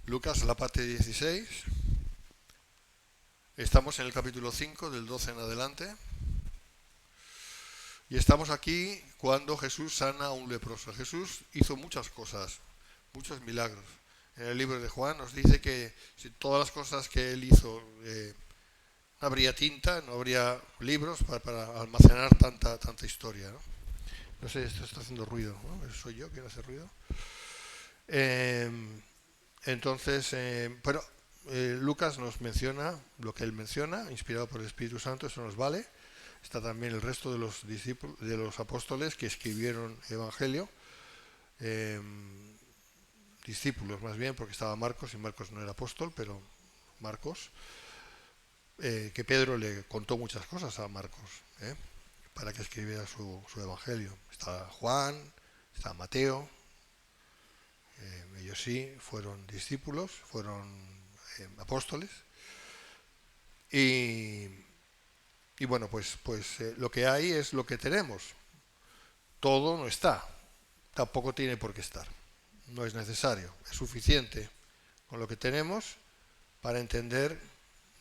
Lucas, la parte 16. Estamos en el capítulo 5, del 12 en adelante. Y estamos aquí cuando Jesús sana a un leproso. Jesús hizo muchas cosas, muchos milagros. En el libro de Juan nos dice que si todas las cosas que él hizo, no habría tinta, no habría libros para almacenar tanta historia, ¿no? No sé, esto está haciendo ruido, ¿no? ¿Soy yo quien hace ruido? Lucas nos menciona lo que él menciona, inspirado por el Espíritu Santo, eso nos vale. Está también el resto de los discípulos, de los apóstoles que escribieron Evangelio, discípulos más bien, porque estaba Marcos, y Marcos no era apóstol, pero Marcos, que Pedro le contó muchas cosas a Marcos, para que escribiera su Evangelio. Está Juan, está Mateo. Ellos sí fueron discípulos, fueron apóstoles. Y bueno, pues lo que hay es lo que tenemos. Todo no está, tampoco tiene por qué estar. No es necesario, es suficiente con lo que tenemos para entender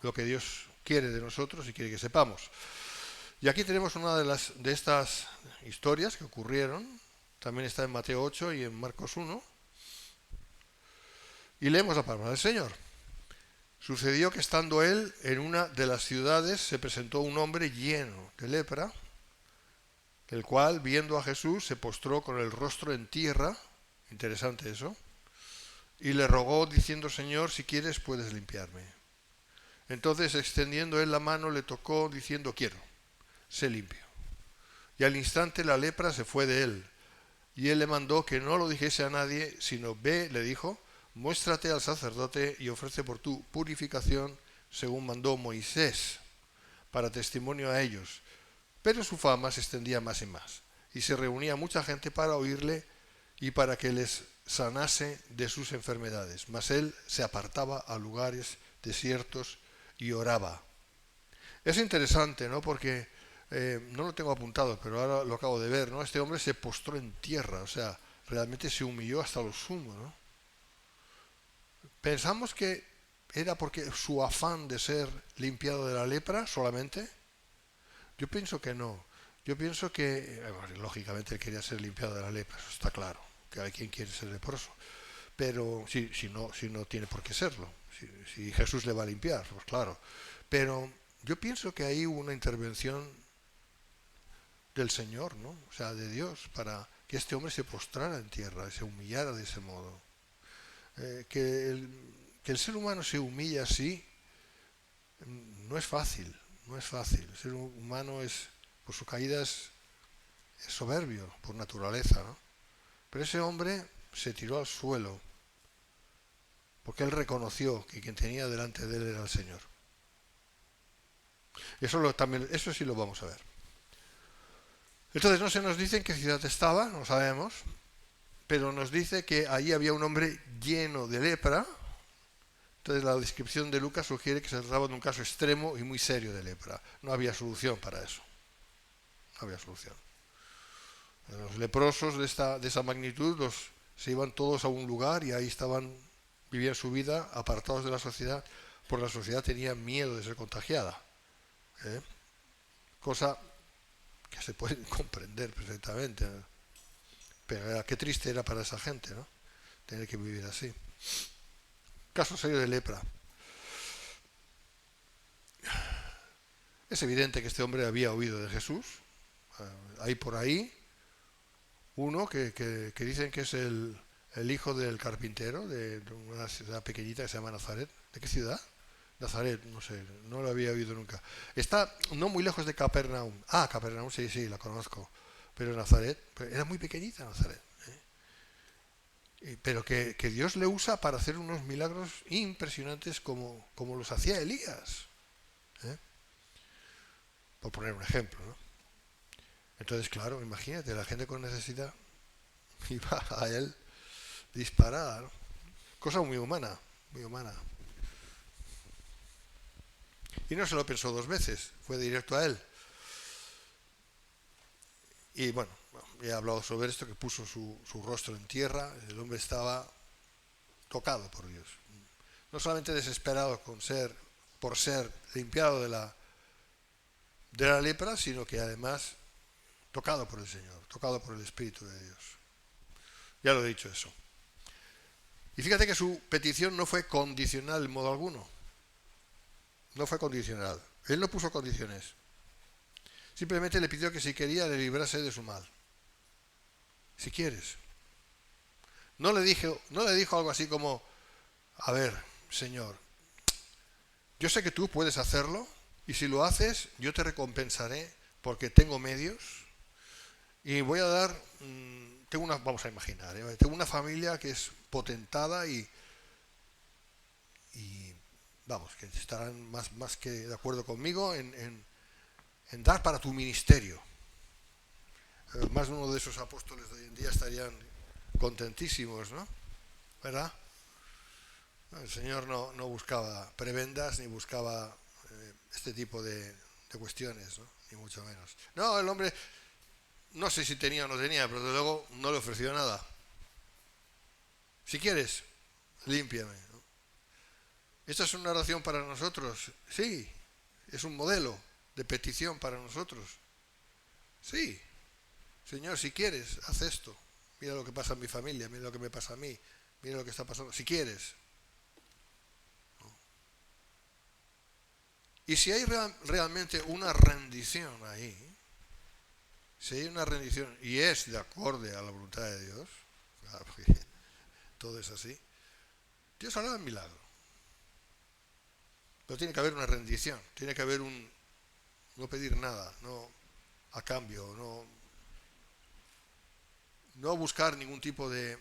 lo que Dios quiere de nosotros y quiere que sepamos. Y aquí tenemos una de estas historias que ocurrieron. También está en Mateo 8 y en Marcos 1. Y leemos la palabra del Señor. Sucedió que estando él en una de las ciudades se presentó un hombre lleno de lepra, el cual, viendo a Jesús, se postró con el rostro en tierra, interesante eso, y le rogó diciendo: Señor, si quieres puedes limpiarme. Entonces, extendiendo él la mano, le tocó diciendo: quiero, sé limpio. Y al instante la lepra se fue de él, y él le mandó que no lo dijese a nadie, sino ve, le dijo, muéstrate al sacerdote y ofrece por tu purificación según mandó Moisés, para testimonio a ellos. Pero su fama se extendía más y más, y se reunía mucha gente para oírle y para que les sanase de sus enfermedades. Mas él se apartaba a lugares desiertos y oraba. Es interesante, ¿no? Porque no lo tengo apuntado, pero ahora lo acabo de ver, ¿no? Este hombre se postró en tierra, o sea, realmente se humilló hasta lo sumo, ¿no? Pensamos que era porque su afán de ser limpiado de la lepra solamente. Yo pienso que no. Yo pienso que, lógicamente, él quería ser limpiado de la lepra, eso está claro, que hay quien quiere ser leproso. Pero si no tiene por qué serlo. Si Jesús le va a limpiar, pues claro. Pero yo pienso que ahí hubo una intervención del Señor, ¿no? O sea, de Dios, para que este hombre se postrara en tierra y se humillara de ese modo. Que el ser humano se humilla así no es fácil, no es fácil. El ser humano por su caída es soberbio por naturaleza, ¿no? Pero ese hombre se tiró al suelo porque él reconoció que quien tenía delante de él era el Señor. Eso sí lo vamos a ver. Entonces no se nos dice en qué ciudad estaba, no sabemos, pero nos dice que allí había un hombre lleno de lepra. Entonces la descripción de Lucas sugiere que se trataba de un caso extremo y muy serio de lepra. No había solución para eso. No había solución. Los leprosos de esa magnitud se iban todos a un lugar y ahí vivían su vida apartados de la sociedad, porque la sociedad tenía miedo de ser contagiada. Cosa que se puede comprender perfectamente. Pero qué triste era para esa gente, ¿no? Tener que vivir así. Caso serio de lepra. Es evidente que este hombre había oído de Jesús. Hay por ahí uno que dicen que es el hijo del carpintero de una ciudad pequeñita que se llama Nazaret. ¿De qué ciudad? Nazaret, no sé, no lo había oído nunca. Está no muy lejos de Capernaum. Ah, Capernaum, sí, la conozco. Pero Nazaret, era muy pequeñita Nazaret. Pero que Dios le usa para hacer unos milagros impresionantes como los hacía Elías. Por poner un ejemplo, ¿no? Entonces, claro, imagínate, la gente con necesidad iba a él disparada, ¿no? Cosa muy humana, muy humana. Y no se lo pensó dos veces, fue directo a él. Y bueno, he hablado sobre esto, que puso su rostro en tierra, el hombre estaba tocado por Dios. No solamente desesperado por ser limpiado de la lepra, sino que además tocado por el Señor, tocado por el Espíritu de Dios. Ya lo he dicho eso. Y fíjate que su petición no fue condicional en modo alguno. No fue condicional. Él no puso condiciones. Simplemente le pidió que si quería le librase de su mal. Si quieres. No le dijo algo así como, a ver, Señor, yo sé que tú puedes hacerlo y si lo haces yo te recompensaré porque tengo medios y voy a dar, vamos a imaginar, tengo una familia que es potentada y vamos, que estarán más que de acuerdo conmigo en dar para tu ministerio. Más de uno de esos apóstoles de hoy en día estarían contentísimos, ¿no? ¿Verdad? El Señor no buscaba prebendas ni buscaba este tipo de cuestiones, ¿no? Ni mucho menos. No, el hombre, no sé si tenía o no tenía, pero desde luego no le ofreció nada. Si quieres, límpiame, ¿no? ¿Esta es una oración para nosotros? Sí. ¿Es un modelo de petición para nosotros? Sí. Señor, si quieres, haz esto. Mira lo que pasa en mi familia, mira lo que me pasa a mí, mira lo que está pasando. Si quieres. Y si hay realmente una rendición ahí, si hay una rendición y es de acorde a la voluntad de Dios, claro, porque todo es así, Dios hará el milagro. Pero tiene que haber una rendición, tiene que haber no pedir nada, no a cambio, no buscar ningún tipo de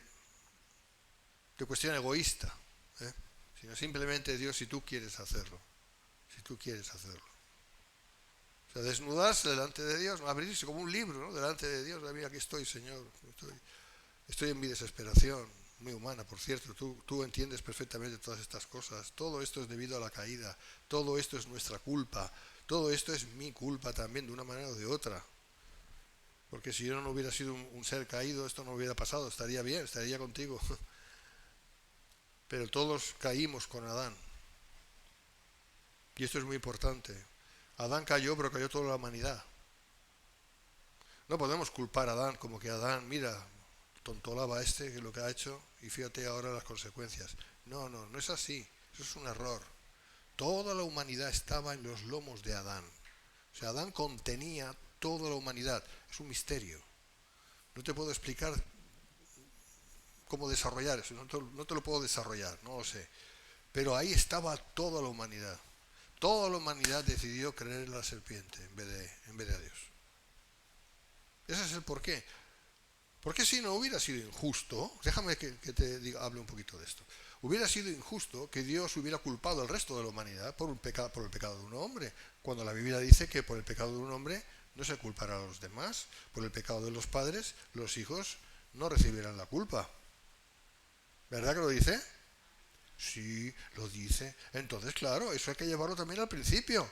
cuestión egoísta, ¿eh? Sino simplemente Dios, si tú quieres hacerlo, si tú quieres hacerlo. O sea, desnudarse delante de Dios, abrirse como un libro, ¿no? Delante de Dios, mira, aquí estoy, Señor, estoy en mi desesperación, muy humana, por cierto, tú entiendes perfectamente todas estas cosas, todo esto es debido a la caída, todo esto es nuestra culpa, todo esto es mi culpa también, de una manera o de otra. Porque si yo no hubiera sido un ser caído, esto no hubiera pasado, estaría bien, estaría contigo. Pero todos caímos con Adán. Y esto es muy importante. Adán cayó, pero cayó toda la humanidad. No podemos culpar a Adán como que Adán, mira, tontolaba que es lo que ha hecho, y fíjate ahora las consecuencias. No es así. Eso es un error. Toda la humanidad estaba en los lomos de Adán. O sea, Adán contenía toda la humanidad. Es un misterio. No te puedo explicar cómo desarrollar eso. No te lo puedo desarrollar, no lo sé. Pero ahí estaba toda la humanidad. Toda la humanidad decidió creer en la serpiente en vez de a Dios. Ese es el porqué. Porque si no hubiera sido injusto, déjame que hable un poquito de esto. Hubiera sido injusto que Dios hubiera culpado al resto de la humanidad por el pecado de un hombre, cuando la Biblia dice que por el pecado de un hombre no se culpará a los demás, por el pecado de los padres, los hijos no recibirán la culpa. ¿Verdad que lo dice? Sí, lo dice. Entonces, claro, eso hay que llevarlo también al principio.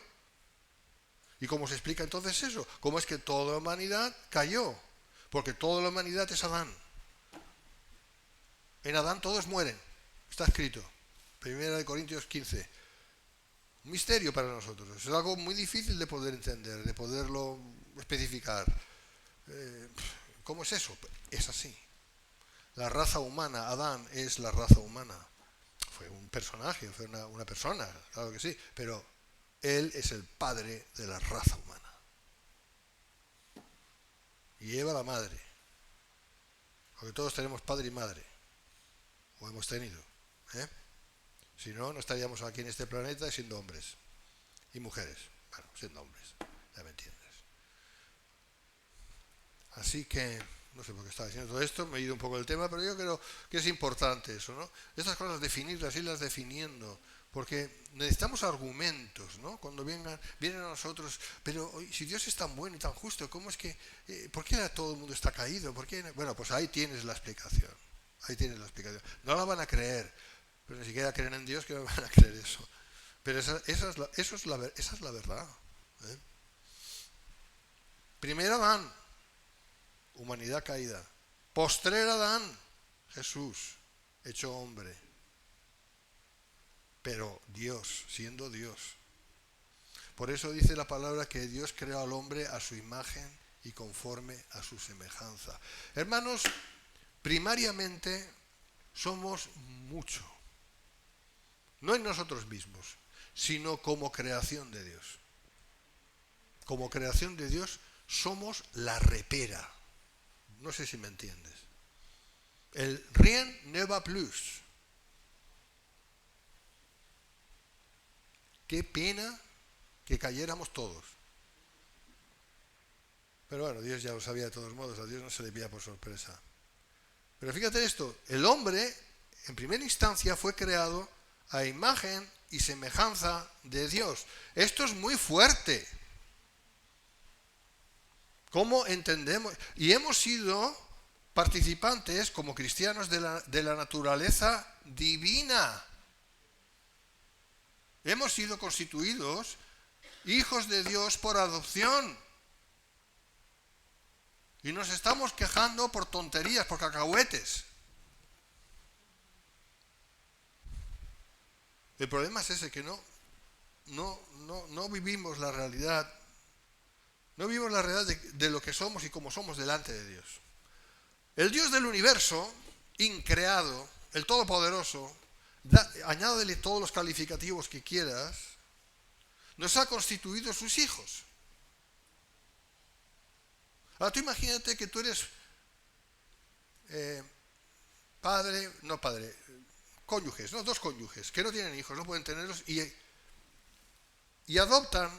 ¿Y cómo se explica entonces eso? ¿Cómo es que toda la humanidad cayó? Porque toda la humanidad es Adán. En Adán todos mueren. Está escrito. 1 Corintios 15. Un misterio para nosotros. Es algo muy difícil de poder entender, de poderlo especificar. ¿Cómo es eso? Es así. La raza humana, Adán es la raza humana. Fue un personaje, fue una persona, claro que sí, pero él es el padre de la raza humana. Y Eva la madre. Porque todos tenemos padre y madre. O hemos tenido. Si no, no estaríamos aquí en este planeta siendo hombres. Y mujeres. Bueno, siendo hombres. Ya me entiendes. Así que, no sé por qué estaba diciendo todo esto, me he ido un poco del tema, pero yo creo que es importante eso, ¿no? Estas cosas definirlas, irlas definiendo. Porque necesitamos argumentos, ¿no? Cuando vienen a nosotros, pero si Dios es tan bueno y tan justo, ¿cómo es que, por qué todo el mundo está caído? ¿Por qué? Bueno, pues ahí tienes la explicación. Ahí tienes la explicación. No la van a creer, pero ni siquiera creen en Dios que no van a creer eso. Pero esa es la verdad. Primero Adán, humanidad caída. Postrer Adán, Jesús, hecho hombre. pero Dios, siendo Dios. Por eso dice la palabra que Dios creó al hombre a su imagen y conforme a su semejanza. Hermanos, primariamente somos mucho, no en nosotros mismos, sino como creación de Dios. Como creación de Dios somos la repera. No sé si me entiendes. El rien ne va plus. Qué pena que cayéramos todos. Pero bueno, Dios ya lo sabía de todos modos, a Dios no se le pilla por sorpresa. Pero fíjate esto, el hombre en primera instancia fue creado a imagen y semejanza de Dios. Esto es muy fuerte. ¿Cómo entendemos? Y hemos sido participantes como cristianos de la naturaleza divina. Hemos sido constituidos hijos de Dios por adopción. Y nos estamos quejando por tonterías, por cacahuetes. El problema es ese, que no vivimos la realidad. No vivimos la realidad de lo que somos y cómo somos delante de Dios. El Dios del universo, increado, el Todopoderoso, añádele todos los calificativos que quieras, nos ha constituido sus hijos. Ahora tú imagínate que tú eres cónyuges, ¿no? Dos cónyuges que no tienen hijos, no pueden tenerlos y adoptan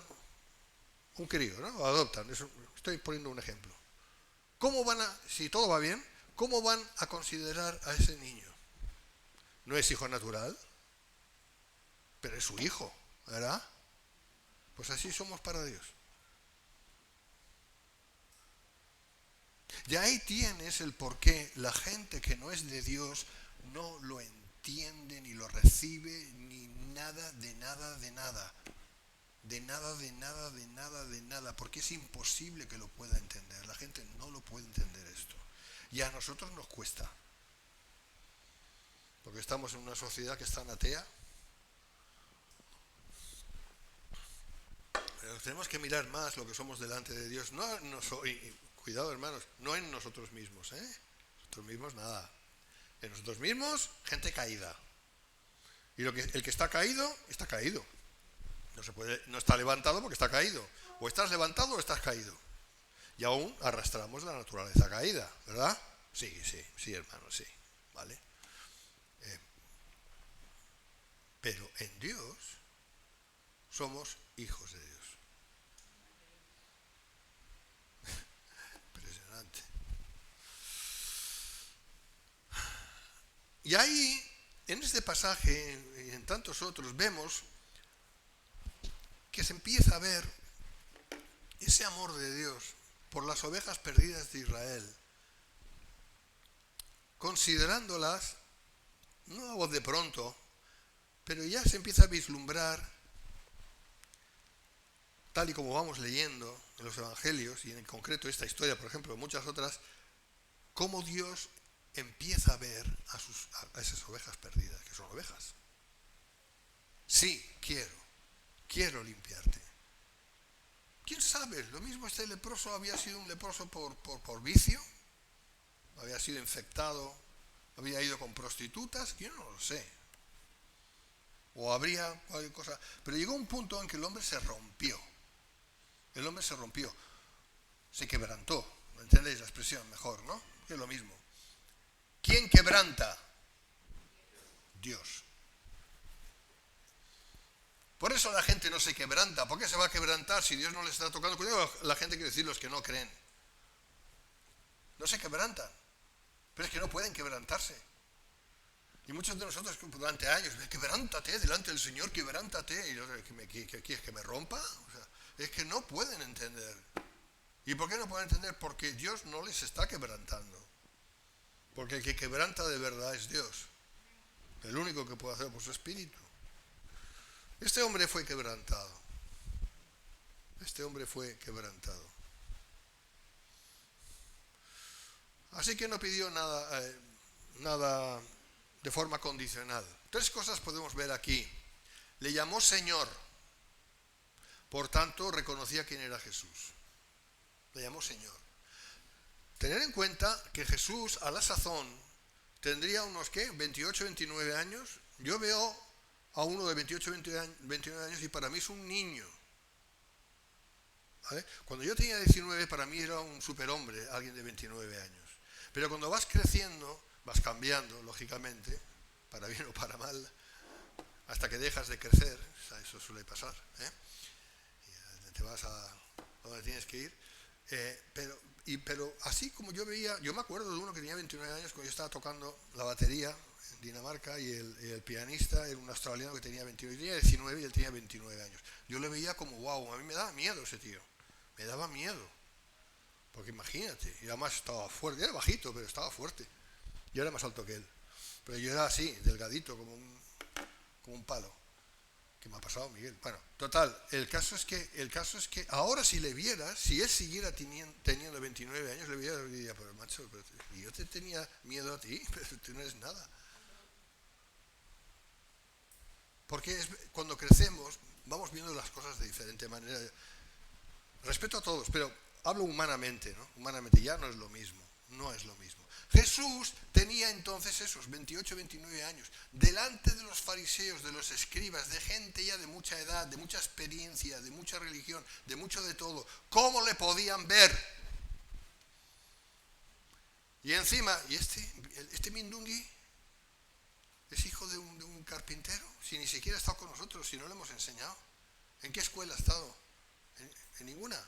un crío, ¿no? Adoptan, estoy poniendo un ejemplo. ¿Cómo van si todo va bien, cómo van a considerar a ese niño? No es hijo natural, pero es su hijo, ¿verdad? Pues así somos para Dios. Y ahí tienes el por qué la gente que no es de Dios no lo entiende, ni lo recibe, ni nada, de nada, de nada. De nada, de nada, de nada, de nada. Porque es imposible que lo pueda entender. La gente no lo puede entender esto. Y a nosotros nos cuesta. Porque estamos en una sociedad que es tan atea. Pero tenemos que mirar más lo que somos delante de Dios. Cuidado, hermanos, no en nosotros mismos, ¿eh? Nosotros mismos nada. En nosotros mismos, gente caída. Y el que está caído, está caído. No está levantado porque está caído. O estás levantado o estás caído. Y aún arrastramos la naturaleza caída, ¿verdad? Sí, hermano, sí. ¿Vale? Pero en Dios somos hijos de Dios. Impresionante. Y ahí, en este pasaje y en tantos otros, vemos que se empieza a ver ese amor de Dios por las ovejas perdidas de Israel, considerándolas, no a voz de pronto, pero ya se empieza a vislumbrar, tal y como vamos leyendo en los evangelios, y en concreto esta historia, por ejemplo, y muchas otras, cómo Dios empieza a ver a esas ovejas perdidas, que son ovejas. Sí, quiero limpiarte. ¿Quién sabe? Lo mismo este leproso había sido un leproso por vicio, había sido infectado, había ido con prostitutas, yo no lo sé. O habría cualquier cosa. Pero llegó un punto en que el hombre se rompió. El hombre se rompió. Se quebrantó. ¿Me entendéis la expresión mejor, no? Es lo mismo. ¿Quién quebranta? Dios. Por eso la gente no se quebranta. ¿Por qué se va a quebrantar si Dios no les está tocando? Cuidado, la gente quiere decir los que no creen. No se quebrantan. Pero es que no pueden quebrantarse. Y muchos de nosotros durante años, quebrántate delante del Señor, quebrántate. Y yo, ¿qué quieres que me rompa? O sea, es que no pueden entender. ¿Y por qué no pueden entender? Porque Dios no les está quebrantando. Porque el que quebranta de verdad es Dios. El único que puede hacerlo por su espíritu. Este hombre fue quebrantado. Este hombre fue quebrantado. Así que no pidió nada de forma condicional. Tres cosas podemos ver aquí. Le llamó Señor. Por tanto, reconocía quién era Jesús. Le llamó Señor. Tener en cuenta que Jesús, a la sazón, tendría unos, ¿qué? 28, 29 años. Yo veo a uno de 28, 29 años y para mí es un niño. ¿Vale? Cuando yo tenía 19, para mí era un superhombre, alguien de 29 años. Pero cuando vas creciendo, vas cambiando, lógicamente, para bien o para mal, hasta que dejas de crecer, o sea, eso suele pasar, y te vas a donde tienes que ir. Pero así como yo veía, yo me acuerdo de uno que tenía 29 años cuando yo estaba tocando la batería en Dinamarca y el pianista era un australiano que tenía 29, yo tenía 19 y él tenía 29 años. Yo le veía como, wow, a mí me daba miedo ese tío, me daba miedo, porque imagínate, y además estaba fuerte, era bajito, pero estaba fuerte, yo era más alto que él, pero yo era así, delgadito, como un palo. ¿Qué me ha pasado, Miguel? Bueno, total, el caso es que ahora si le vieras, si él siguiera teniendo 29 años, le viera y diría, pero macho, yo te tenía miedo a ti, pero tú no eres nada. Porque cuando crecemos, vamos viendo las cosas de diferente manera. Respeto a todos, pero hablo humanamente, ¿no? Humanamente ya no es lo mismo, no es lo mismo. Jesús tenía entonces esos 28, 29 años, delante de los fariseos, de los escribas, de gente ya de mucha edad, de mucha experiencia, de mucha religión, de mucho de todo. ¿Cómo le podían ver? Y encima, ¿y este Mindungui es hijo de un carpintero? Si ni siquiera ha estado con nosotros, si no le hemos enseñado. ¿En qué escuela ha estado? En ninguna.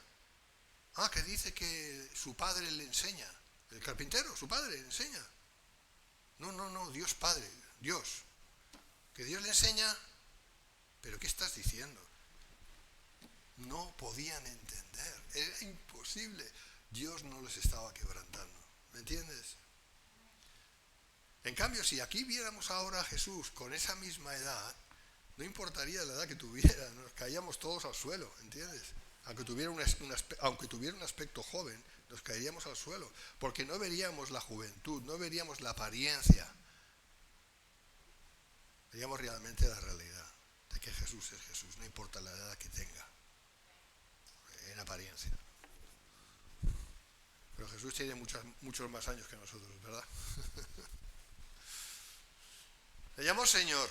Ah, que dice que su padre le enseña. El carpintero, su padre, le enseña. No, Dios Padre, Dios. Que Dios le enseña, pero ¿qué estás diciendo? No podían entender, era imposible. Dios no les estaba quebrantando, ¿me entiendes? En cambio, si aquí viéramos ahora a Jesús con esa misma edad, no importaría la edad que tuviera, nos caíamos todos al suelo, ¿entiendes? Aunque tuviera un aspecto joven, nos caeríamos al suelo, porque no veríamos la juventud, no veríamos la apariencia, veríamos realmente la realidad de que Jesús es Jesús, no importa la edad que tenga, en apariencia. Pero Jesús tiene muchos más años que nosotros, ¿verdad? Le llamó Señor.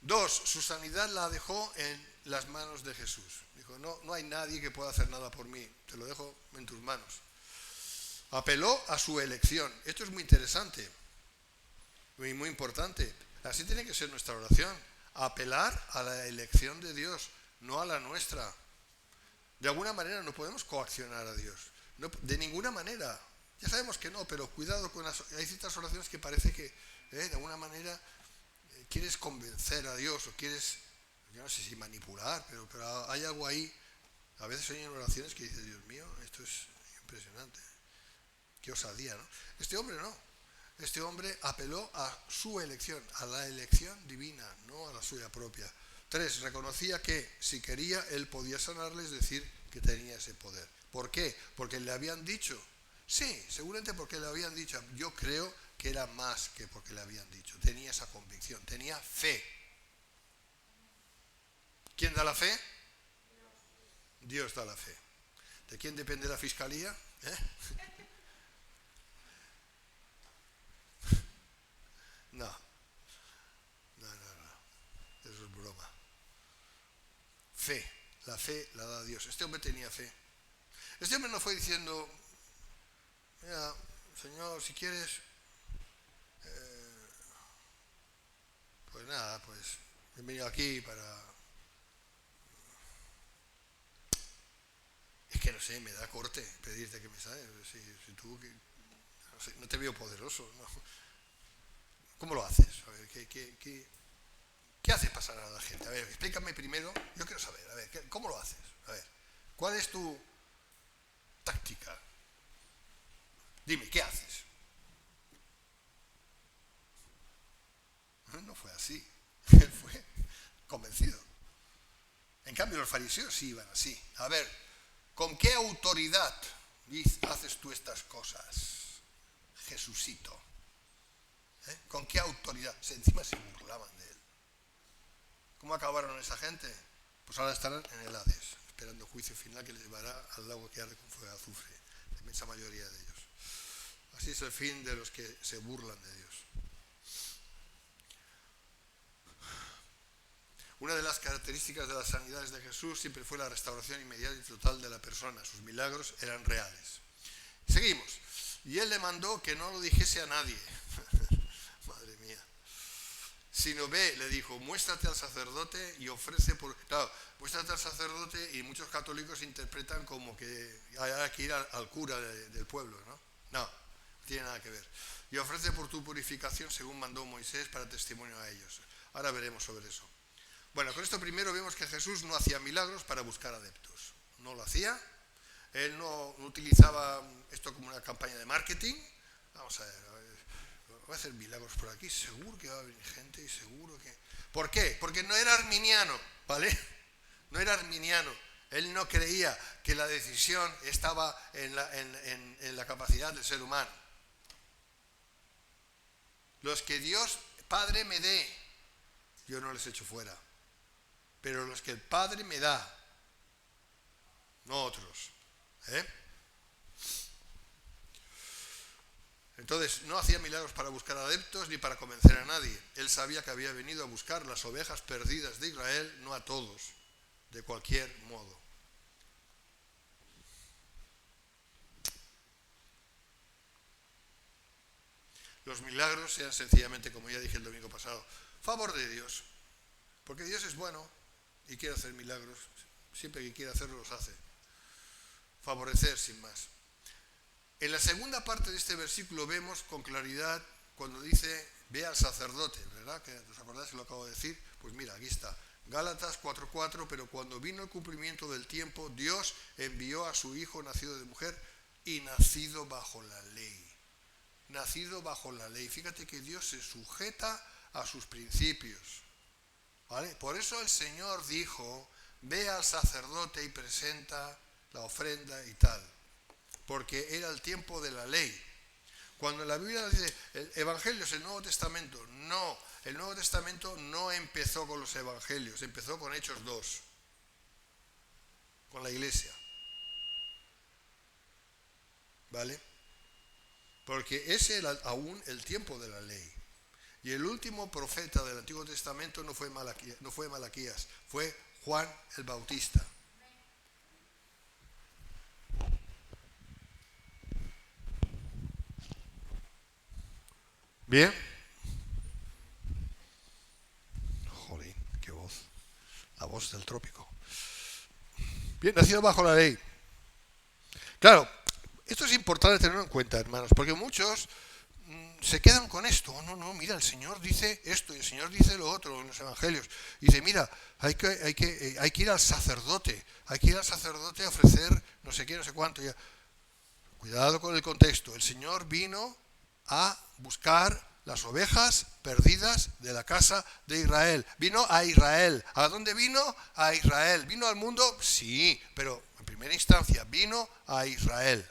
2, su sanidad la dejó en las manos de Jesús. Dijo, no hay nadie que pueda hacer nada por mí, te lo dejo en tus manos. Apeló a su elección. Esto es muy interesante, muy importante. Así tiene que ser nuestra oración. Apelar a la elección de Dios, no a la nuestra. De alguna manera no podemos coaccionar a Dios. No, de ninguna manera. Ya sabemos que no, pero cuidado con hay ciertas oraciones que parece que de alguna manera quieres convencer a Dios o quieres, yo no sé si manipular, pero hay algo ahí. A veces hay oraciones que dices, Dios mío, esto es impresionante. Qué osadía, ¿no? Este hombre no. Este hombre apeló a su elección, a la elección divina, no a la suya propia. 3, reconocía que si quería, él podía sanarle, es decir, que tenía ese poder. ¿Por qué? Porque le habían dicho. Sí, seguramente porque le habían dicho. Yo creo que era más que porque le habían dicho. Tenía esa convicción, tenía fe. ¿Quién da la fe? Dios da la fe. ¿De quién depende la fiscalía? No, eso es broma. Fe, la fe la da Dios. Este hombre tenía fe. Este hombre no fue diciendo, mira, Señor, si quieres, pues nada, pues he venido aquí para... Es que no sé, me da corte pedirte que me sanes. Si tú, no sé, no te veo poderoso, ¿no? ¿Cómo lo haces? A ver, ¿qué haces pasar a la gente? A ver, explícame primero. Yo quiero saber, a ver, ¿cómo lo haces? A ver, ¿cuál es tu táctica? Dime, ¿qué haces? No fue así. Él fue convencido. En cambio, los fariseos sí iban así. A ver, ¿con qué autoridad haces tú estas cosas, Jesucito? ¿Con qué autoridad? Encima se burlaban de él. ¿Cómo acabaron esa gente? Pues ahora estarán en el Hades, esperando juicio final que les llevará al lago que arde con fuego de azufre, la inmensa mayoría de ellos. Así es el fin de los que se burlan de Dios. Una de las características de las sanidades de Jesús siempre fue la restauración inmediata y total de la persona. Sus milagros eran reales. Seguimos. Y él le mandó que no lo dijese a nadie. Madre mía. Sino ve, le dijo, muéstrate al sacerdote y ofrece por... Claro, muéstrate al sacerdote y muchos católicos interpretan como que hay que ir al cura del pueblo, ¿no? No tiene nada que ver. Y ofrece por tu purificación según mandó Moisés para testimonio a ellos. Ahora veremos sobre eso. Bueno, con esto primero vemos que Jesús no hacía milagros para buscar adeptos. No lo hacía. Él no utilizaba esto como una campaña de marketing. Vamos a ver, voy a hacer milagros por aquí. Seguro que va a venir gente y seguro que... ¿Por qué? Porque no era arminiano, ¿vale? No era arminiano. Él no creía que la decisión estaba en la capacidad del ser humano. Los que Dios Padre me dé, yo no les echo fuera. Pero los que el Padre me da, no otros. Entonces, no hacía milagros para buscar adeptos ni para convencer a nadie. Él sabía que había venido a buscar las ovejas perdidas de Israel, no a todos, de cualquier modo. Los milagros sean sencillamente, como ya dije el domingo pasado, favor de Dios. Porque Dios es bueno y quiere hacer milagros. Siempre que quiere hacerlo, los hace. Favorecer, sin más. En la segunda parte de este versículo vemos con claridad cuando dice, ve al sacerdote, ¿verdad? ¿Que os acordáis que lo acabo de decir? Pues mira, aquí está. Gálatas 4:4, pero cuando vino el cumplimiento del tiempo, Dios envió a su Hijo nacido de mujer y nacido bajo la ley. Nacido bajo la ley. Fíjate que Dios se sujeta a sus principios. ¿Vale? Por eso el Señor dijo, ve al sacerdote y presenta la ofrenda y tal. Porque era el tiempo de la ley. Cuando la Biblia dice, el Evangelio es el Nuevo Testamento, no. El Nuevo Testamento no empezó con los Evangelios, empezó con Hechos 2. Con la Iglesia. ¿Vale? Porque ese era aún el tiempo de la ley. Y el último profeta del Antiguo Testamento no fue Malaquías, fue Juan el Bautista. ¿Bien? Jolín, qué voz. La voz del trópico. Bien, nacido bajo la ley. Claro, esto es importante tenerlo en cuenta, hermanos, porque muchos se quedan con esto. No, mira, el Señor dice esto y el Señor dice lo otro en los Evangelios. Dice, mira, hay que ir al sacerdote, hay que ir al sacerdote a ofrecer no sé qué, no sé cuánto. Ya. Cuidado con el contexto. El Señor vino a buscar las ovejas perdidas de la casa de Israel. Vino a Israel. ¿A dónde vino? A Israel. ¿Vino al mundo? Sí, pero en primera instancia vino a Israel.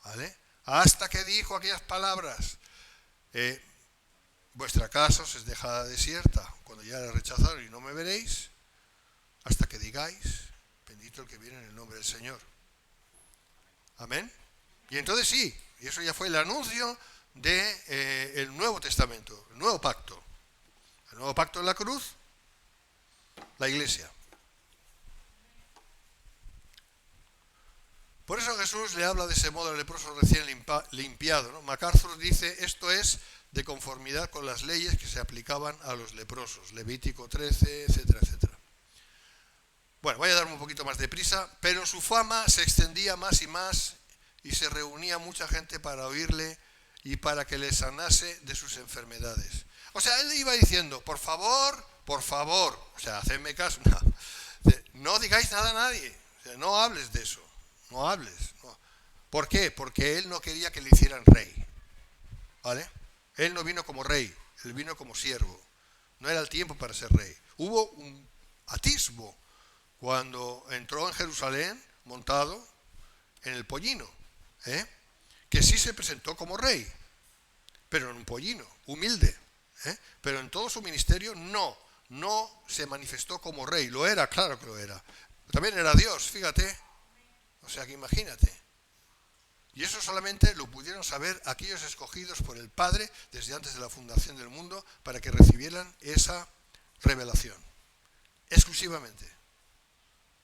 ¿Vale? Hasta que dijo aquellas palabras, vuestra casa os es dejada desierta, cuando ya la rechazaron y no me veréis, hasta que digáis, bendito el que viene en el nombre del Señor. Amén. Y entonces sí, y eso ya fue el anuncio de el Nuevo Testamento, el Nuevo Pacto. El Nuevo Pacto en la cruz, la Iglesia. Por eso Jesús le habla de ese modo al leproso recién limpiado, ¿no? MacArthur dice, esto es de conformidad con las leyes que se aplicaban a los leprosos, Levítico 13, etcétera, etcétera. Bueno, voy a darme un poquito más de prisa, pero su fama se extendía más y más y se reunía mucha gente para oírle y para que le sanase de sus enfermedades. O sea, él le iba diciendo, por favor, o sea, hacedme caso, no digáis nada a nadie, o sea, no hables de eso. No hables. No. ¿Por qué? Porque él no quería que le hicieran rey. ¿Vale? Él no vino como rey, él vino como siervo. No era el tiempo para ser rey. Hubo un atisbo cuando entró en Jerusalén montado en el pollino, que sí se presentó como rey, pero en un pollino, humilde. Pero en todo su ministerio no no se manifestó como rey. Lo era, claro que lo era. También era Dios, fíjate. O sea que imagínate. Y eso solamente lo pudieron saber aquellos escogidos por el Padre desde antes de la fundación del mundo para que recibieran esa revelación. Exclusivamente.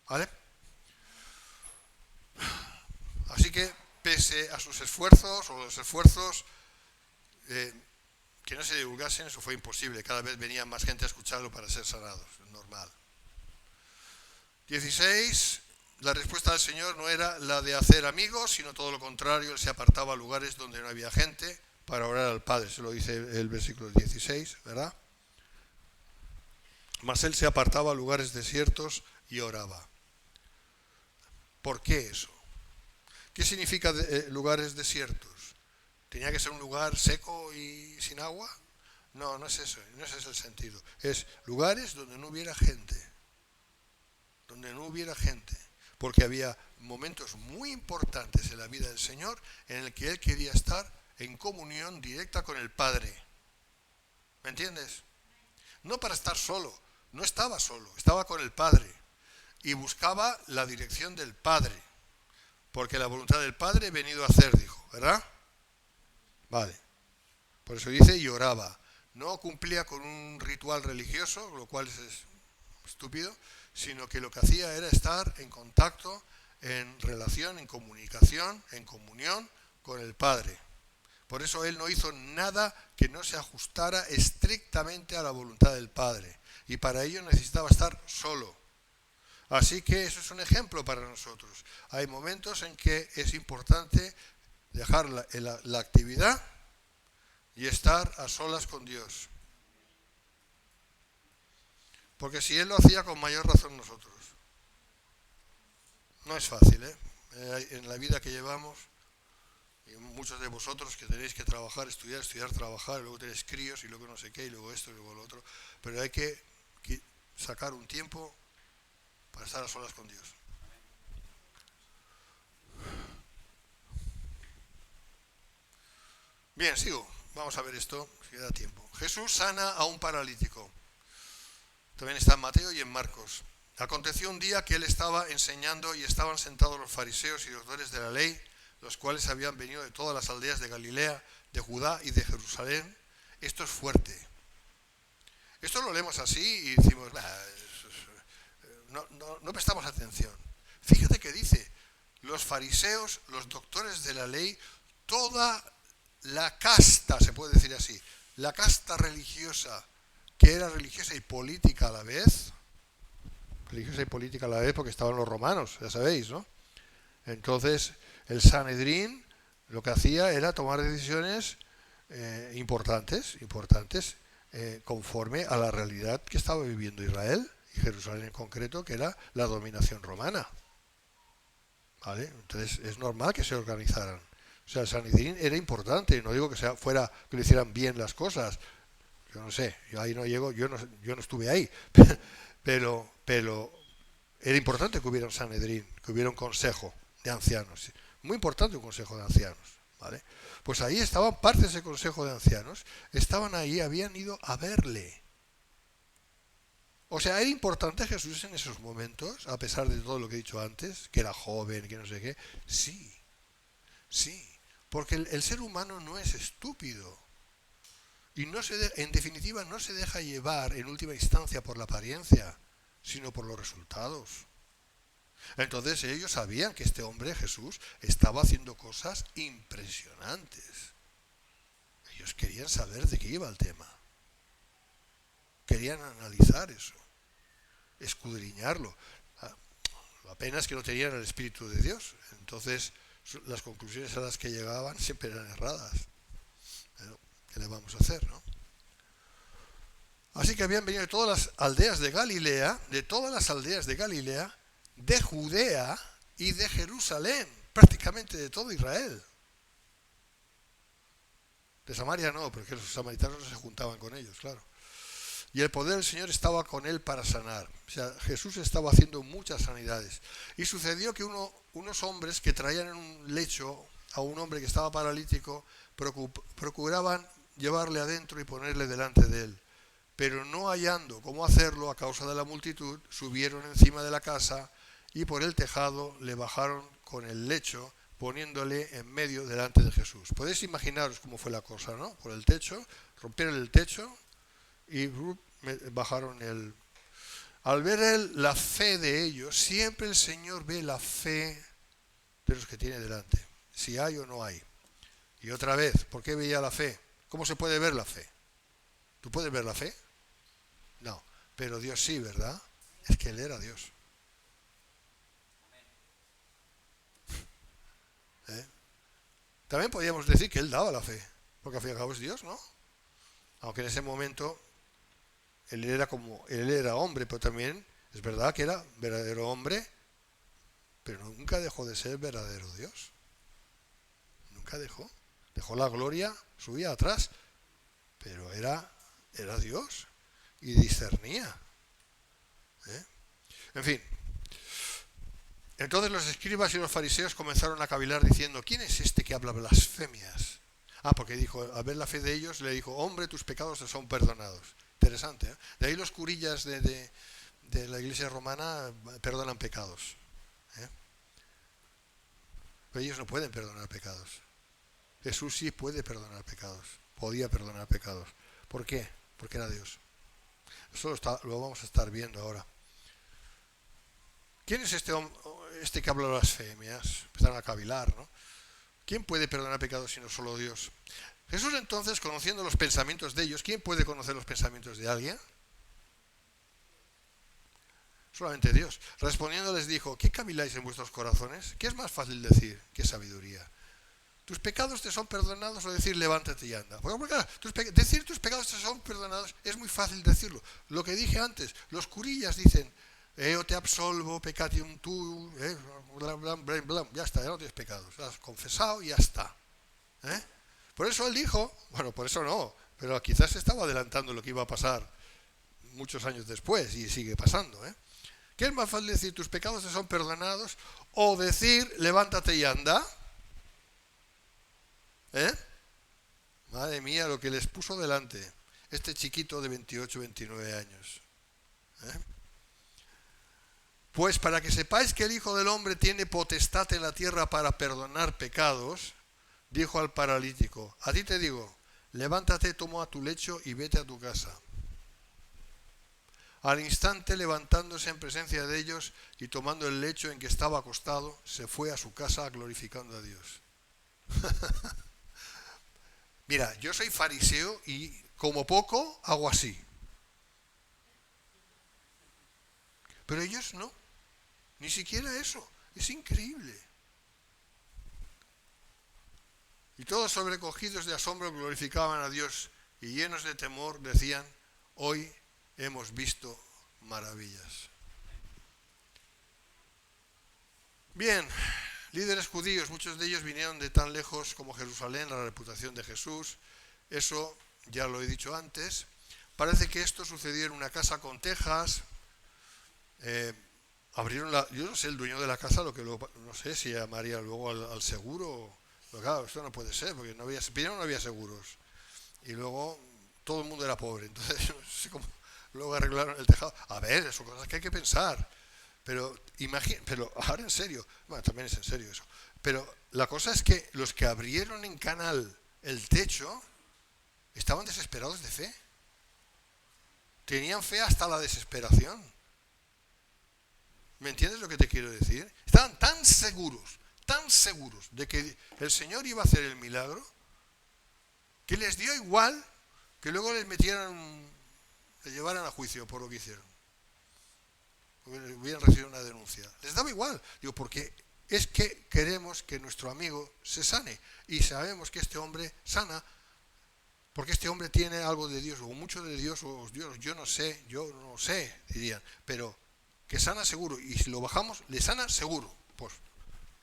¿Vale? Así que, pese a sus esfuerzos, o los esfuerzos que no se divulgasen, eso fue imposible. Cada vez venía más gente a escucharlo para ser sanados. Es normal. 16. La respuesta del Señor no era la de hacer amigos, sino todo lo contrario. Él se apartaba a lugares donde no había gente para orar al Padre. Se lo dice el versículo 16, ¿verdad? Mas él se apartaba a lugares desiertos y oraba. ¿Por qué eso? ¿Qué significa lugares desiertos? ¿Tenía que ser un lugar seco y sin agua? No, no es eso, no ese es el sentido. Es lugares donde no hubiera gente. Donde no hubiera gente. Porque había momentos muy importantes en la vida del Señor en el que Él quería estar en comunión directa con el Padre. ¿Me entiendes? No para estar solo, no estaba solo, estaba con el Padre. Y buscaba la dirección del Padre. Porque la voluntad del Padre he venido a hacer, dijo, ¿verdad? Vale. Por eso dice y oraba. No cumplía con un ritual religioso, lo cual es estúpido, sino que lo que hacía era estar en contacto, en relación, en comunicación, en comunión con el Padre. Por eso él no hizo nada que no se ajustara estrictamente a la voluntad del Padre. Y para ello necesitaba estar solo. Así que eso es un ejemplo para nosotros. Hay momentos en que es importante dejar la actividad y estar a solas con Dios. Porque si Él lo hacía, con mayor razón nosotros. No es fácil, ¿eh? En la vida que llevamos, y muchos de vosotros que tenéis que trabajar, estudiar, trabajar, y luego tenéis críos, y luego no sé qué, y luego esto, y luego lo otro. Pero hay que sacar un tiempo para estar a solas con Dios. Bien, sigo. Vamos a ver esto, si da tiempo. Jesús sana a un paralítico. También está en Mateo y en Marcos. Aconteció un día que él estaba enseñando y estaban sentados los fariseos y doctores de la ley, los cuales habían venido de todas las aldeas de Galilea, de Judá y de Jerusalén. Esto es fuerte. Esto lo leemos así y decimos, no prestamos atención. Fíjate que dice, los fariseos, los doctores de la ley, toda la casta, se puede decir así, la casta religiosa, que era religiosa y política a la vez, porque estaban los romanos, ya sabéis, ¿no? Entonces, el Sanedrín lo que hacía era tomar decisiones importantes, conforme a la realidad que estaba viviendo Israel, y Jerusalén en concreto, que era la dominación romana. ¿Vale? Entonces, es normal que se organizaran. O sea, el Sanedrín era importante, no digo que que lo hicieran bien las cosas. Yo no sé, yo ahí no llego, yo no estuve ahí, pero era importante que hubiera un Sanedrín, que hubiera un consejo de ancianos. Muy importante un consejo de ancianos, ¿vale? Pues ahí estaban parte de ese consejo de ancianos, estaban ahí, habían ido a verle. O sea, era importante Jesús en esos momentos, a pesar de todo lo que he dicho antes, que era joven, que no sé qué. Sí, porque el ser humano no es estúpido. Y en definitiva no se deja llevar en última instancia por la apariencia, sino por los resultados. Entonces ellos sabían que este hombre, Jesús, estaba haciendo cosas impresionantes. Ellos querían saber de qué iba el tema. Querían analizar eso, escudriñarlo. La pena es que no tenían el Espíritu de Dios. Entonces las conclusiones a las que llegaban siempre eran erradas. ¿Qué le vamos a hacer, no? Así que habían venido de todas las aldeas de Galilea, de Judea y de Jerusalén, prácticamente de todo Israel. De Samaria no, porque los samaritanos no se juntaban con ellos, claro. Y el poder del Señor estaba con él para sanar. O sea, Jesús estaba haciendo muchas sanidades. Y sucedió que unos hombres que traían en un lecho a un hombre que estaba paralítico, procuraban llevarle adentro y ponerle delante de él. pero no hallando cómo hacerlo a causa de la multitud, subieron encima de la casa y por el tejado le bajaron con el lecho, poniéndole en medio delante de Jesús. Podéis imaginaros cómo fue la cosa, ¿no? Por el techo, rompieron el techo y bajaron el... Al ver la fe de ellos, siempre el Señor ve la fe de los que tiene delante, si hay o no hay. Y otra vez, ¿por qué veía la fe? ¿Cómo se puede ver la fe? ¿Tú puedes ver la fe? No, pero Dios sí, ¿verdad? Es que Él era Dios. ¿Eh? También podríamos decir que Él daba la fe, porque al fin y al cabo es Dios, ¿no? Aunque en ese momento Él era hombre, pero también es verdad que era verdadero hombre, pero nunca dejó de ser verdadero Dios. Nunca dejó. Dejó la gloria, subía atrás, pero era Dios y discernía. ¿Eh? En fin. Entonces los escribas y los fariseos comenzaron a cavilar diciendo: ¿quién es este que habla blasfemias? Porque dijo, al ver la fe de ellos, le dijo: hombre, tus pecados te son perdonados. Interesante, ¿eh? De ahí los curillas de la iglesia romana perdonan pecados. Pero ellos no pueden perdonar pecados. Jesús sí puede perdonar pecados. Podía perdonar pecados. ¿Por qué? Porque era Dios. Eso lo vamos a estar viendo ahora. ¿Quién es este que habla blasfemias? Empezaron a cavilar, ¿no? ¿Quién puede perdonar pecados sino solo Dios? Jesús entonces, conociendo los pensamientos de ellos, ¿quién puede conocer los pensamientos de alguien? Solamente Dios. Respondiendo les dijo: ¿qué caviláis en vuestros corazones? ¿Qué es más fácil decir? ¿Qué sabiduría? ¿Tus pecados te son perdonados o decir levántate y anda? Porque claro, decir tus pecados te son perdonados es muy fácil decirlo. Lo que dije antes, los curillas dicen: yo te absolvo, peccatium tu, bla, bla, bla, bla, ya está, ya no tienes pecados, has confesado y ya está. Por eso él dijo, bueno, por eso no, pero quizás estaba adelantando lo que iba a pasar muchos años después y sigue pasando. ¿Qué es más fácil decir tus pecados te son perdonados o decir levántate y anda? Madre mía, lo que les puso delante este chiquito de 28, 29 años. Pues para que sepáis que el Hijo del Hombre tiene potestad en la tierra para perdonar pecados, dijo al paralítico: a ti te digo, levántate, toma tu lecho y vete a tu casa. Al instante, levantándose en presencia de ellos y tomando el lecho en que estaba acostado, se fue a su casa glorificando a Dios. Mira, yo soy fariseo y como poco hago así. Pero ellos no, ni siquiera eso. Es increíble. Y todos sobrecogidos de asombro glorificaban a Dios y llenos de temor decían: hoy hemos visto maravillas. Bien, líderes judíos, muchos de ellos vinieron de tan lejos como Jerusalén, la reputación de Jesús. Eso ya lo he dicho antes. Parece que esto sucedió en una casa con tejas. Abrieron yo no sé, el dueño de la casa, no sé si llamaría luego al seguro. Pero claro, esto no puede ser, porque primero no había seguros. Y luego todo el mundo era pobre. Entonces, no sé cómo luego arreglaron el tejado. A ver, son cosas que hay que pensar. Pero ahora en serio, bueno, también es en serio eso. Pero la cosa es que los que abrieron en canal el techo estaban desesperados de fe. Tenían fe hasta la desesperación. ¿Me entiendes lo que te quiero decir? Estaban tan seguros de que el Señor iba a hacer el milagro, que les dio igual que luego les llevaran a juicio por lo que hicieron. Hubieran recibido una denuncia. Les daba igual. Digo, porque es que queremos que nuestro amigo se sane. Y sabemos que este hombre sana porque este hombre tiene algo de Dios, o mucho de Dios, o Dios, yo no sé, dirían. Pero que sana seguro. Y si lo bajamos, le sana seguro. Pues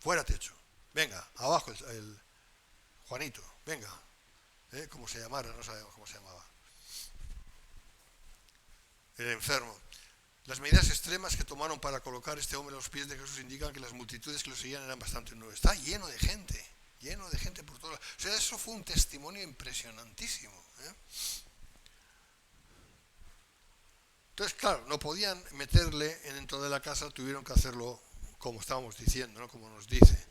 fuera techo. Venga, abajo el Juanito. Venga. Como se llamara, no sabemos cómo se llamaba. El enfermo. Las medidas extremas que tomaron para colocar a este hombre a los pies de Jesús indican que las multitudes que lo seguían eran bastante numerosas. Está lleno de gente por todos lados. O sea, eso fue un testimonio impresionantísimo. Entonces, claro, no podían meterle dentro de la casa, tuvieron que hacerlo como estábamos diciendo, ¿no? Como nos dice.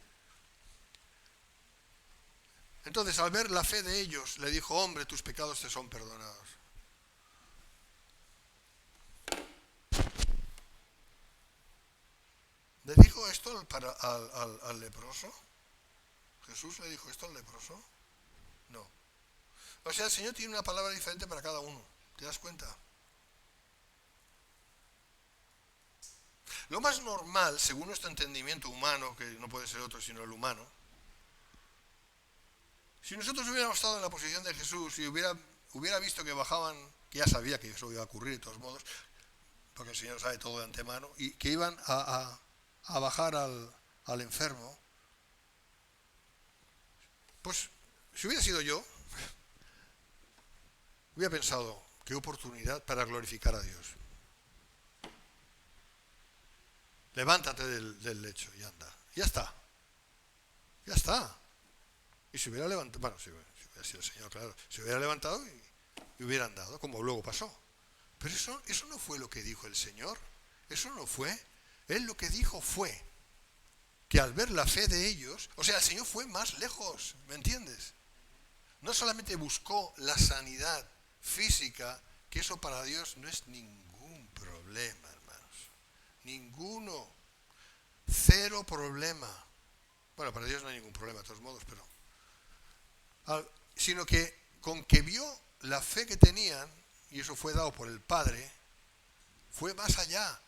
Entonces, al ver la fe de ellos, le dijo, hombre, tus pecados te son perdonados. ¿Le dijo esto al leproso? ¿Jesús le dijo esto al leproso? No. O sea, el Señor tiene una palabra diferente para cada uno. ¿Te das cuenta? Lo más normal, según nuestro entendimiento humano, que no puede ser otro sino el humano, si nosotros hubiéramos estado en la posición de Jesús y hubiera visto que bajaban, que ya sabía que eso iba a ocurrir de todos modos, porque el Señor sabe todo de antemano, y que iban a bajar al enfermo, pues si hubiera sido yo, hubiera pensado, qué oportunidad para glorificar a Dios. Levántate del lecho y anda. Ya está. Ya está. Y se hubiera levantado, bueno, si hubiera sido el Señor, claro, se hubiera levantado y hubiera andado, como luego pasó. Pero eso no fue lo que dijo el Señor. Eso no fue. Él lo que dijo fue que al ver la fe de ellos, o sea, el Señor fue más lejos, ¿me entiendes? No solamente buscó la sanidad física, que eso para Dios no es ningún problema, hermanos. Ninguno. Cero problema. Bueno, para Dios no hay ningún problema de todos modos, pero... sino que con que vio la fe que tenían, y eso fue dado por el Padre, fue más allá.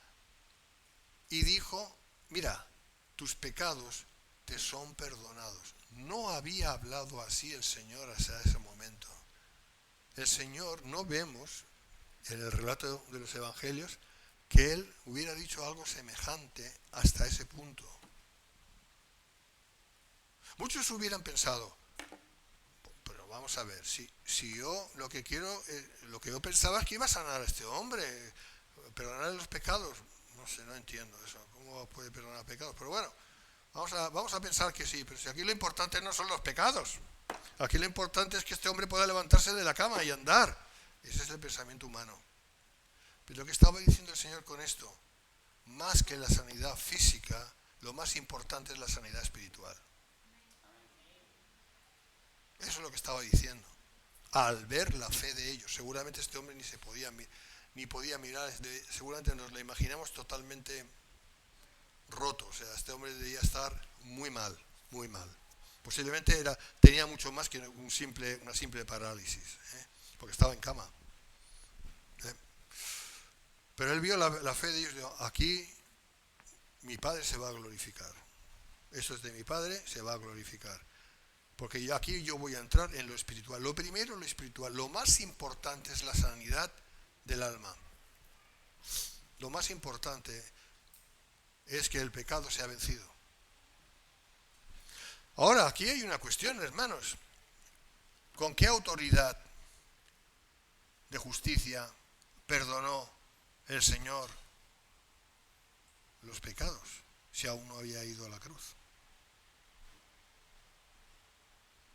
Y dijo, mira, tus pecados te son perdonados. No había hablado así el Señor hasta ese momento. El Señor, no vemos en el relato de los evangelios que Él hubiera dicho algo semejante hasta ese punto. Muchos hubieran pensado, pero vamos a ver, si yo lo que yo pensaba es que iba a sanar a este hombre, perdonarle los pecados. No sé, no entiendo eso. ¿Cómo puede perdonar pecados? Pero bueno, vamos a pensar que sí, pero si aquí lo importante no son los pecados. Aquí lo importante es que este hombre pueda levantarse de la cama y andar. Ese es el pensamiento humano. Pero lo que estaba diciendo el Señor con esto, más que la sanidad física, lo más importante es la sanidad espiritual. Eso es lo que estaba diciendo. Al ver la fe de ellos, seguramente este hombre ni podía mirar, seguramente nos lo imaginamos totalmente roto. O sea, este hombre debía estar muy mal, muy mal. Posiblemente tenía mucho más que una simple parálisis, porque estaba en cama. Pero él vio la fe de ellos y dijo, aquí mi Padre se va a glorificar. Esto es de mi Padre, se va a glorificar. Porque aquí yo voy a entrar en lo espiritual. Lo primero, lo espiritual. Lo más importante es la sanidad del alma. Lo más importante es que el pecado sea vencido. Ahora, aquí hay una cuestión, hermanos. ¿Con qué autoridad de justicia perdonó el Señor los pecados si aún no había ido a la cruz?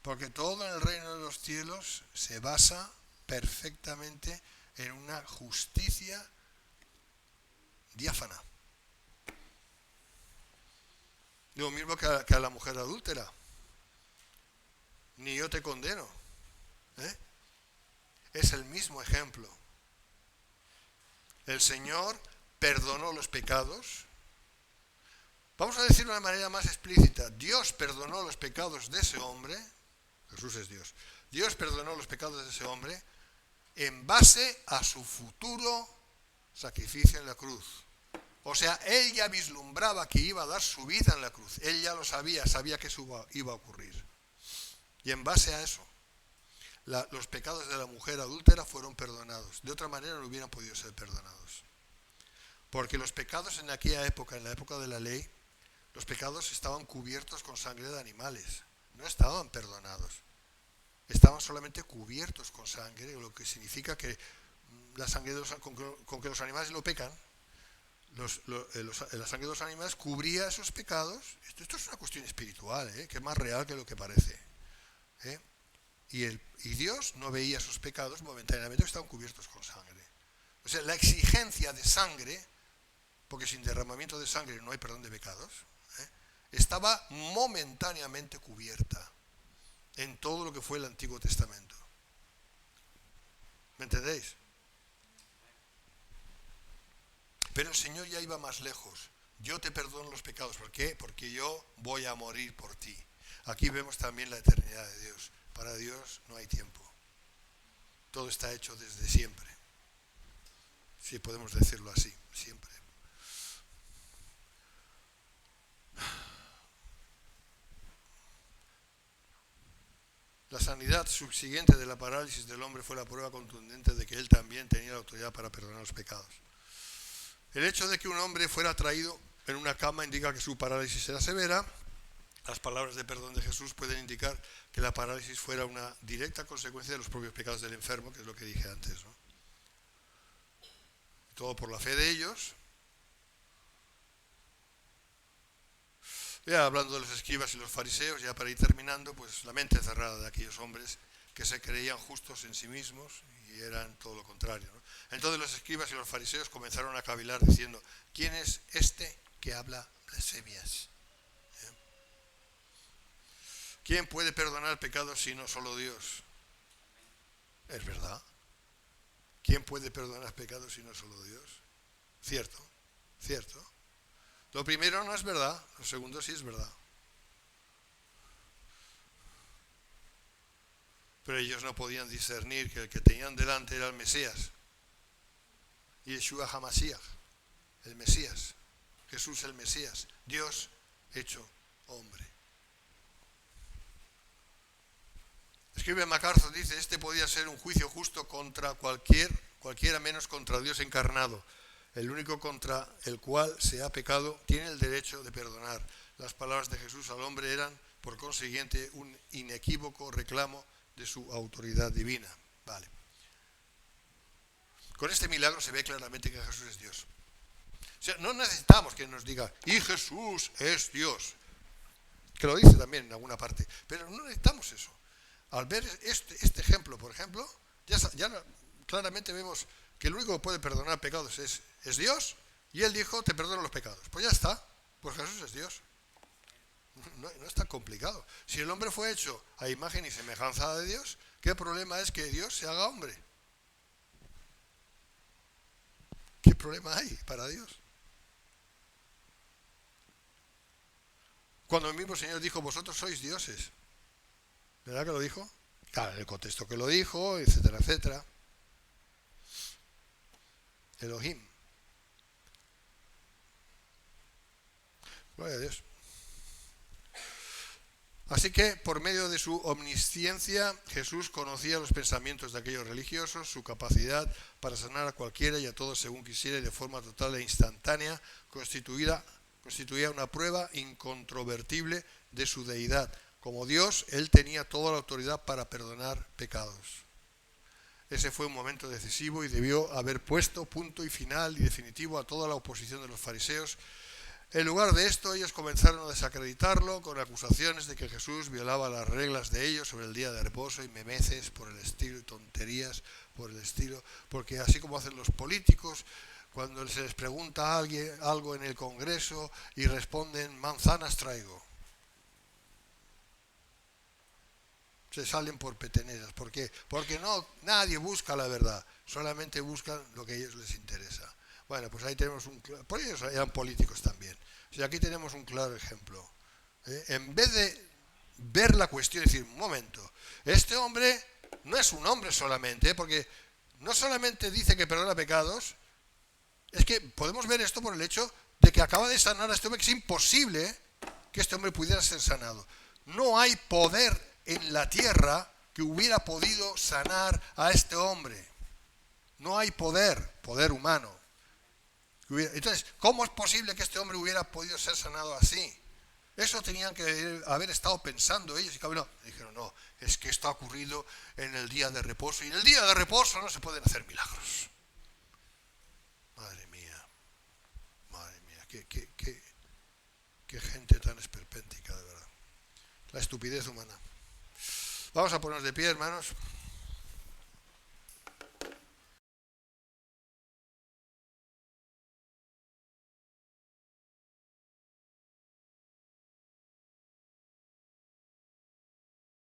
Porque todo en el reino de los cielos se basa perfectamente en una justicia diáfana. Lo mismo que a la mujer adúltera. Ni yo te condeno. Es el mismo ejemplo. El Señor perdonó los pecados. Vamos a decirlo de una manera más explícita. Dios perdonó los pecados de ese hombre. Jesús es Dios. Dios perdonó los pecados de ese hombre en base a su futuro sacrificio en la cruz. O sea, él ya vislumbraba que iba a dar su vida en la cruz. Él ya lo sabía que eso iba a ocurrir. Y en base a eso, los pecados de la mujer adúltera fueron perdonados. De otra manera no hubieran podido ser perdonados. Porque los pecados en aquella época, en la época de la ley, los pecados estaban cubiertos con sangre de animales. No estaban perdonados. Estaban solamente cubiertos con sangre, lo que significa que la sangre con que los animales lo pecan, la sangre de los animales cubría esos pecados. Esto es una cuestión espiritual, que es más real que lo que parece. Y Dios no veía esos pecados momentáneamente, estaban cubiertos con sangre. O sea, la exigencia de sangre, porque sin derramamiento de sangre no hay perdón de pecados, estaba momentáneamente cubierta en todo lo que fue el Antiguo Testamento. ¿Me entendéis? Pero el Señor ya iba más lejos. Yo te perdono los pecados. ¿Por qué? Porque yo voy a morir por ti. Aquí vemos también la eternidad de Dios. Para Dios no hay tiempo. Todo está hecho desde siempre. Si podemos decirlo así, siempre. La sanidad subsiguiente de la parálisis del hombre fue la prueba contundente de que él también tenía la autoridad para perdonar los pecados. El hecho de que un hombre fuera traído en una cama indica que su parálisis era severa. Las palabras de perdón de Jesús pueden indicar que la parálisis fuera una directa consecuencia de los propios pecados del enfermo, que es lo que dije antes, ¿no? Todo por la fe de ellos. Ya hablando de los escribas y los fariseos, ya para ir terminando, pues la mente cerrada de aquellos hombres que se creían justos en sí mismos y eran todo lo contrario, ¿no? Entonces los escribas y los fariseos comenzaron a cavilar diciendo: ¿quién es este que habla blasfemias? ¿Quién puede perdonar pecados sino solo Dios? Es verdad. ¿Quién puede perdonar pecados sino solo Dios? Cierto, cierto. Lo primero no es verdad, lo segundo sí es verdad. Pero ellos no podían discernir que el que tenían delante era el Mesías. Yeshua HaMashiach, el Mesías. Jesús el Mesías, Dios hecho hombre. Escribe MacArthur, dice: este podía ser un juicio justo contra cualquiera menos contra Dios encarnado. El único contra el cual se ha pecado tiene el derecho de perdonar. Las palabras de Jesús al hombre eran, por consiguiente, un inequívoco reclamo de su autoridad divina. Vale. Con este milagro se ve claramente que Jesús es Dios. O sea, no necesitamos que nos diga: y Jesús es Dios, que lo dice también en alguna parte, pero no necesitamos eso. Al ver este ejemplo, por ejemplo, ya claramente vemos que el único que puede perdonar pecados es Dios, y Él dijo: te perdono los pecados. Pues ya está, pues Jesús es Dios. No es tan complicado. Si el hombre fue hecho a imagen y semejanza de Dios, ¿qué problema es que Dios se haga hombre? ¿Qué problema hay para Dios? Cuando el mismo Señor dijo: vosotros sois dioses. ¿Verdad que lo dijo? Claro, en el contexto que lo dijo, etcétera, etcétera. Elohim. Gloria a Dios. Así que, por medio de su omnisciencia, Jesús conocía los pensamientos de aquellos religiosos, su capacidad para sanar a cualquiera y a todos según quisiera y de forma total e instantánea, constituía una prueba incontrovertible de su deidad. Como Dios, Él tenía toda la autoridad para perdonar pecados. Ese fue un momento decisivo y debió haber puesto punto y final y definitivo a toda la oposición de los fariseos. En lugar de esto, ellos comenzaron a desacreditarlo con acusaciones de que Jesús violaba las reglas de ellos sobre el día de reposo y memeces por el estilo y tonterías por el estilo, porque así como hacen los políticos, cuando se les pregunta a alguien algo en el Congreso y responden: manzanas traigo. Se salen por peteneras. ¿Por qué? Porque nadie busca la verdad, solamente buscan lo que a ellos les interesa. Bueno, pues ahí tenemos por ellos eran políticos también. O sea, aquí tenemos un claro ejemplo. En vez de ver la cuestión y decir: un momento, este hombre no es un hombre solamente, porque no solamente dice que perdona pecados, es que podemos ver esto por el hecho de que acaba de sanar a este hombre, que es imposible que este hombre pudiera ser sanado. No hay poder en la tierra que hubiera podido sanar a este hombre. No hay poder humano. Entonces, ¿cómo es posible que este hombre hubiera podido ser sanado así? Eso tenían que haber estado pensando ellos. Y dijeron: no, es que esto ha ocurrido en el día de reposo, y en el día de reposo no se pueden hacer milagros. Madre mía, qué gente tan esperpéntica, de verdad. La estupidez humana. Vamos a ponernos de pie, hermanos.